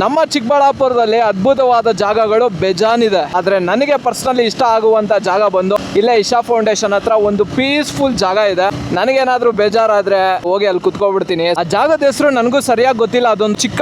ನಮ್ಮ ಚಿಕ್ಕಬಳ್ಳಾಪುರದಲ್ಲಿ ಅದ್ಭುತವಾದ ಜಾಗಗಳು ಬೇಜಾನಿದೆ. ಆದ್ರೆ ನನಗೆ ಪರ್ಸನಲಿ ಇಷ್ಟ ಆಗುವಂತ ಜಾಗ ಬಂದು ಇಲ್ಲೇ ಇಶಾ ಫೌಂಡೇಶನ್ ಹತ್ರ ಒಂದು ಪೀಸ್ಫುಲ್ ಜಾಗ ಇದೆ. ನನಗೇನಾದ್ರೂ ಬೇಜಾರಾದ್ರೆ ಹೋಗಿ ಅಲ್ಲಿ ಕುತ್ಕೊಬಿಡ್ತೀನಿ. ಆ ಜಾಗದ ಹೆಸರು ನನಗೂ ಸರಿಯಾಗಿ ಗೊತ್ತಿಲ್ಲ. ಅದೊಂದು ಚಿಕ್ಕ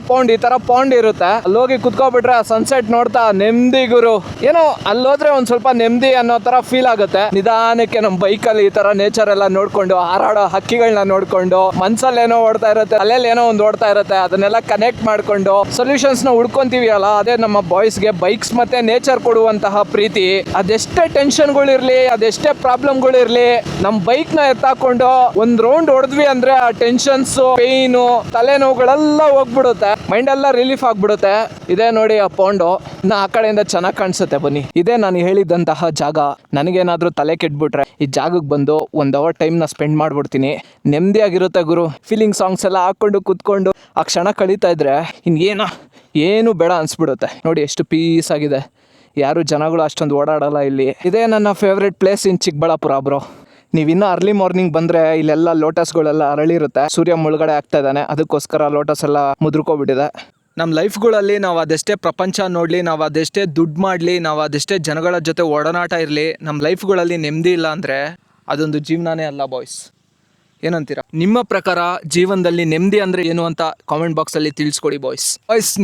ಪೌಂಡ್ ಈ ತರ ಪೌಂಡ್ ಇರುತ್ತೆ. ಅಲ್ಲಿ ಹೋಗಿ ಕುತ್ಕೊಬಿಟ್ರೆ ಆ ಸನ್ಸೆಟ್ ನೋಡ್ತಾ ನೆಮ್ಮದಿ ಗುರು. ಏನೋ ಅಲ್ಲೋದ್ರೆ ಒಂದ್ ಸ್ವಲ್ಪ ನೆಮ್ಮದಿ ಅನ್ನೋ ತರ ಫೀಲ್ ಆಗುತ್ತೆ. ನಿಧಾನಕ್ಕೆ ನಮ್ಮ ಬೈಕಲ್ಲಿ ಈ ತರ ನೇಚರ್ ಎಲ್ಲ ನೋಡ್ಕೊಂಡು, ಹಾರಾಡೋ ಹಕ್ಕಿಗಳನ್ನ ನೋಡ್ಕೊಂಡು, ಮನ್ಸಲ್ಲಿ ಏನೋ ಓಡ್ತಾ ಇರುತ್ತೆ, ಅಲ್ಲೆಲ್ಲಿ ಏನೋ ಒಂದು ಓಡ್ತಾ ಇರುತ್ತೆ, ಅದನ್ನೆಲ್ಲ ಕನೆಕ್ಟ್ ಮಾಡ್ಕೊಂಡು ಸೊಲ್ಯೂಷನ್ಸ್ ನ ಹುಡ್ಕೊಂತೀವಿ ಅಲ್ಲ, ಅದೇ ನಮ್ಮ ಬಾಯ್ಸ್ಗೆ ಬೈಕ್ಸ್ ಮತ್ತೆ ನೇಚರ್ ಕೊಡುವಂತಹ ಪ್ರೀತಿ. ಅದೆಷ್ಟೇ ಟೆನ್ಷನ್ಗಳಿರ್ಲಿ, ಅದೆಷ್ಟೇ ಪ್ರಾಬ್ಲಮ್ಗಳಿರ್ಲಿ, ನಮ್ ಬೈಕ್ ನ ಎತ್ತಾಕೊಂಡು ಒಂದ್ ರೌಂಡ್ ಹೊಡೆದ್ವಿ ಅಂದ್ರೆ ಆ ಟೆನ್ಷನ್ಸ್, ಪೇಯ್ನು, ತಲೆನೋವುಗಳೆಲ್ಲ ಹೋಗ್ಬಿಡುತ್ತೆ, ಮೈಂಡ್ ಎಲ್ಲ ರಿಲೀಫ್ ಆಗ್ಬಿಡುತ್ತೆ. ಇದೇ ನೋಡಿ ಆ ಪೌಂಡು. ಆ ಕಡೆಯಿಂದ ಚೆನ್ನಾಗಿ ಕಾಣಿಸುತ್ತೆ. ಬನ್ನಿ, ಇದೇ ನಾನು ಹೇಳಿದಂತಹ ಜಾಗ. ನನಗೇನಾದ್ರೂ ತಲೆ ಕೆಟ್ಬಿಟ್ರೆ ಈ ಜಾಗಕ್ಕೆ ಬಂದು 1 ಅವರ್ ಟೈಮ್ ನ ಸ್ಪೆಂಡ್ ಮಾಡ್ಬಿಡ್ತೀನಿ. ನೆಮ್ಮದಿಯಾಗಿರುತ್ತೆ ಗುರು. ಫೀಲಿಂಗ್ ಸಾಂಗ್ಸ್ ಎಲ್ಲ ಹಾಕೊಂಡು ಕುತ್ಕೊಂಡು ಆ ಕ್ಷಣ ಕಳೀತಾ ಇದ್ರೆ ಏನು ಬೇಡ ಅನ್ಸ್ಬಿಡುತ್ತೆ. ನೋಡಿ ಎಷ್ಟು ಪೀಸ್ ಆಗಿದೆ. ಯಾರು ಜನಗಳು ಅಷ್ಟೊಂದು ಓಡಾಡಲ್ಲ ಇಲ್ಲಿ. ಇದೇ ನನ್ನ favourite place in Chikkaballapur bro. ನೀವಿನ್ನೂ ಅರ್ಲಿ ಮಾರ್ನಿಂಗ್ ಬಂದರೆ ಇಲ್ಲೆಲ್ಲ ಲೋಟಸ್ಗಳೆಲ್ಲ ಅರಳಿರುತ್ತೆ. ಸೂರ್ಯ ಮುಳುಗಡೆ ಆಗ್ತಾ ಇದ್ದಾನೆ, ಅದಕ್ಕೋಸ್ಕರ ಲೋಟಸ್ ಎಲ್ಲ ಮುದ್ರಕೋಗ್ಬಿಟ್ಟಿದೆ. ನಮ್ಮ ಲೈಫ್ಗಳಲ್ಲಿ ನಾವು ಅದೆಷ್ಟೇ ಪ್ರಪಂಚ ನೋಡಲಿ, ನಾವು ಅದೆಷ್ಟೇ ದುಡ್ಡು ಮಾಡಲಿ, ನಾವು ಅದೆಷ್ಟೇ ಜನಗಳ ಜೊತೆ ಒಡನಾಟ ಇರಲಿ, ನಮ್ಮ ಲೈಫ್ಗಳಲ್ಲಿ ನೆಮ್ಮದಿ ಇಲ್ಲ ಅಂದರೆ ಅದೊಂದು ಜೀವನನೇ ಅಲ್ಲ ಬಾಯ್ಸ್. ಏನಂತೀರಾ? ನಿಮ್ಮ ಪ್ರಕಾರ ಜೀವನದಲ್ಲಿ ನೆಮ್ಮದಿ ಅಂದರೆ ಏನು ಅಂತ ಕಾಮೆಂಟ್ ಬಾಕ್ಸಲ್ಲಿ ತಿಳಿಸ್ಕೊಡಿ ಬಾಯ್ಸ್.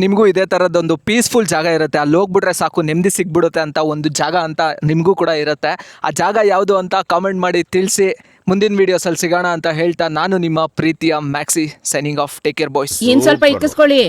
ನಿಮಗೂ ಇದೇ ಥರದ್ದೊಂದು ಪೀಸ್ಫುಲ್ ಜಾಗ ಇರುತ್ತೆ, ಅಲ್ಲಿ ಹೋಗ್ಬಿಟ್ರೆ ಸಾಕು ನೆಮ್ಮದಿ ಸಿಗ್ಬಿಡುತ್ತೆ ಅಂತ ಒಂದು ಜಾಗ ಅಂತ ನಿಮಗೂ ಕೂಡ ಇರುತ್ತೆ. ಆ ಜಾಗ ಯಾವುದು ಅಂತ ಕಾಮೆಂಟ್ ಮಾಡಿ ತಿಳಿಸಿ. ಮುಂದಿನ ವಿಡಿಯೋಸಲ್ಲಿ ಸಿಗೋಣ ಅಂತ ಹೇಳ್ತಾ ನಾನು ನಿಮ್ಮ ಪ್ರೀತಿಯ maxi signing off. Take care boys. ಸ್ವಲ್ಪ ಇಕ್ಕಿಸ್ಕೊಳ್ಳಿ.